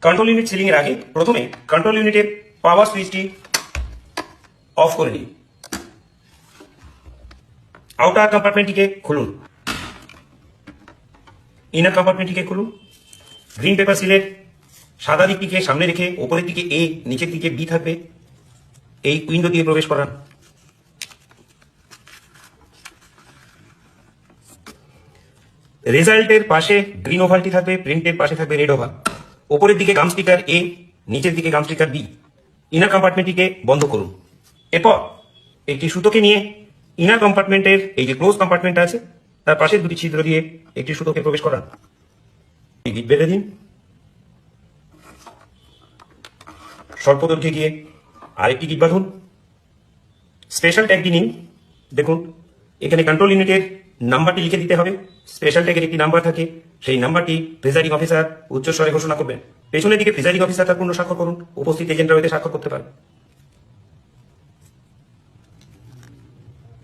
Control unit ceiling এর আগে প্রথমে কন্ট্রোল ইউনিটের পাওয়ার সুইচটি অফ করে নিন। আউটার কম্পার্টমেন্টটিকে খুলুন, ইনার কম্পার্টমেন্টটিকে খুলুন। গ্রিন পেপার সিলের সাদা দিকটিকে সামনে রেখে ওপরের দিকে এ, নিচের দিকে বি থাকবে, এই উইন্ডো দিয়ে প্রবেশ করান। রেজাল্টের পাশে গ্রিন ওভালটি থাকবে, প্রিন্টের পাশে থাকবে রেড ওভাল। ওপরের দিকে গাম স্টিকার এ, নিচের দিকে গাম স্টিকার বি। ইনার কম্পার্টমেন্টটিকে বন্ধ করুন। এরপর একটি সুতোকে নিয়ে ইনার কম্পার্টমেন্টের এই যে ক্লোজ কম্পার্টমেন্ট আছে তার পাশে দুটি ছিদ্র দিয়ে একটি সুতোকে প্রবেশ করান। গিট বেঁধে দিন। স্বল্প দৈর্ঘ্যে গিয়ে আরেকটি গিট বাঁধুন। স্পেশাল ট্যাগটি নিন। দেখুন এখানে কন্ট্রোল ইউনিটের নাম্বারটি লিখে দিতে হবে। স্পেশাল ট্যাগের একটি নাম্বার থাকে, সেই নাম্বারটি প্রিজাইডিং অফিসার উচ্চস্বরে ঘোষণা করবেন। পেছনের দিকে প্রিজাইডিং অফিসার তার পূর্ণ স্বাক্ষর করুন, উপস্থিত এজেন্টরা এতে স্বাক্ষর করতে পারেন।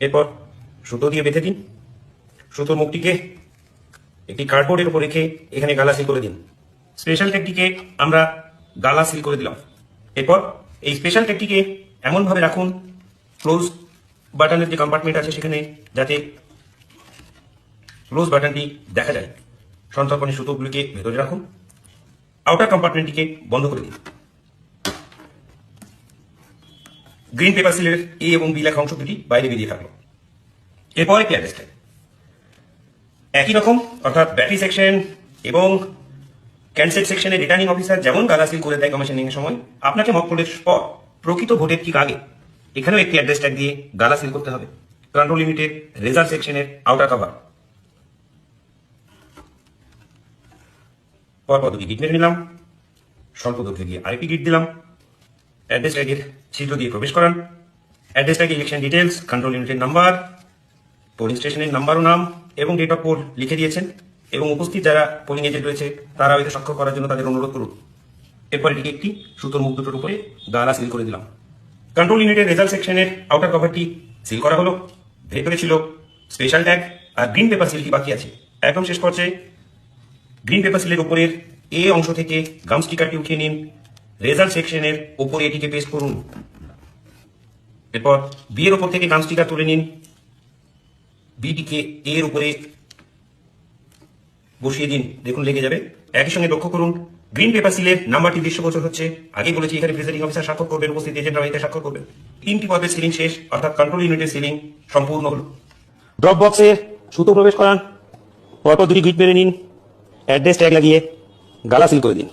এরপর সুতো দিয়ে বেঁধে দিন। সুতোর মুখটিকে একটি কার্ডবোর্ডের উপর রেখে এখানে গালা সিল করে দিন। স্পেশাল ট্যাগটিকে আমরা গালা সিল করে দিলাম। এরপর এই স্পেশাল ট্যাগটিকে এমনভাবে রাখুন ক্লোজ বাটনের যে কম্পার্টমেন্ট আছে সেখানে, যাতে ক্লোজ বাটনটি দেখা যায়। সন্তর্পণের সুতোগুলিকে ভেতরে রাখুন। আউটার কম্পার্টমেন্টটিকে বন্ধ করে দিন। গ্রিন পেপার সিলের এ এবং বি লেখা অংশ দুটি বাইরে বেরিয়ে থাকলো। এরপর একটি অ্যাড্রেস ট্যাগ একই রকম, অর্থাৎ ব্যাটারি সেকশন এবং ক্যান্সেল সেকশনের রিটার্নিং অফিসার যেমন গালা সিল করে দেয় কমিশনিং এর সময়, আপনাকে মক পোলের পর প্রকৃত ভোটের ঠিক আগে এখানেও একটি অ্যাড্রেস ট্যাগ দিয়ে গালা সিল করতে হবে। কন্ট্রোল ইউনিটের রেজাল্ট সেকশনের আউটার কভার। পরপর দুটি গিট মেরে নিলাম। স্বল্প দৈর্ঘ্যে গিয়ে আরেকটি গিট দিলাম। অ্যাড্রেস ট্যাগের ছিদ্র দিয়ে প্রবেশ করান। অ্যাড্রেস ট্যাগে ইলেকশন ডিটেলস, কন্ট্রোল ইউনিটের নাম্বার, পোলিং স্টেশনের নাম্বার ও নাম এবং ডেট অফ পোল লিখে দিয়েছেন, এবং উপস্থিত যারা পোলিং এজেন্ট রয়েছে তারা এতে স্বাক্ষর করার জন্য তাদের অনুরোধ করুন। এরপর এটিকে একটি সুতোর মুখ দুটোর উপরে গালা সিল করে দিলাম। কন্ট্রোল ইউনিটের রেজাল্ট সেকশনের আউটার কভারটি সিল করা হলো। ভেতরে ছিল স্পেশাল ট্যাগ আর গ্রিন পেপার সিলটি বাকি আছে। একদম শেষ পর্যায়ে গ্রিন পেপার সিলের উপরের এ অংশ থেকে গাম স্টিকারটি উঠিয়ে নিন। রেজাল্ট সেকশনের উপরে এটিকে পেস্ট করুন। এরপর বি এর উপর থেকে গাম স্টিকার তুলে নিন। বিটিকে এর উপরে বসিয়ে দিন, দেখুন লেগে যাবে। একই সঙ্গে লক্ষ্য করুন গ্রিন পেপার সিলের নাম্বারটি দৃশ্যগোচর হচ্ছে। আগেই বলেছি এখানে প্রিজাইডিং অফিসার স্বাক্ষর করবেন, উপস্থিত এজেন্টরা এতে স্বাক্ষর করবেন। 3টি পর্বের সিলিং শেষ, অর্থাৎ কন্ট্রোল ইউনিটের সিলিং সম্পূর্ণ হলো। ড্রপ বক্সে সুতো প্রবেশ করান। পরপর দুটি গিট মেরে নিন। অ্যাড্রেস ট্যাগ লাগিয়ে গালা সিল করে দিন।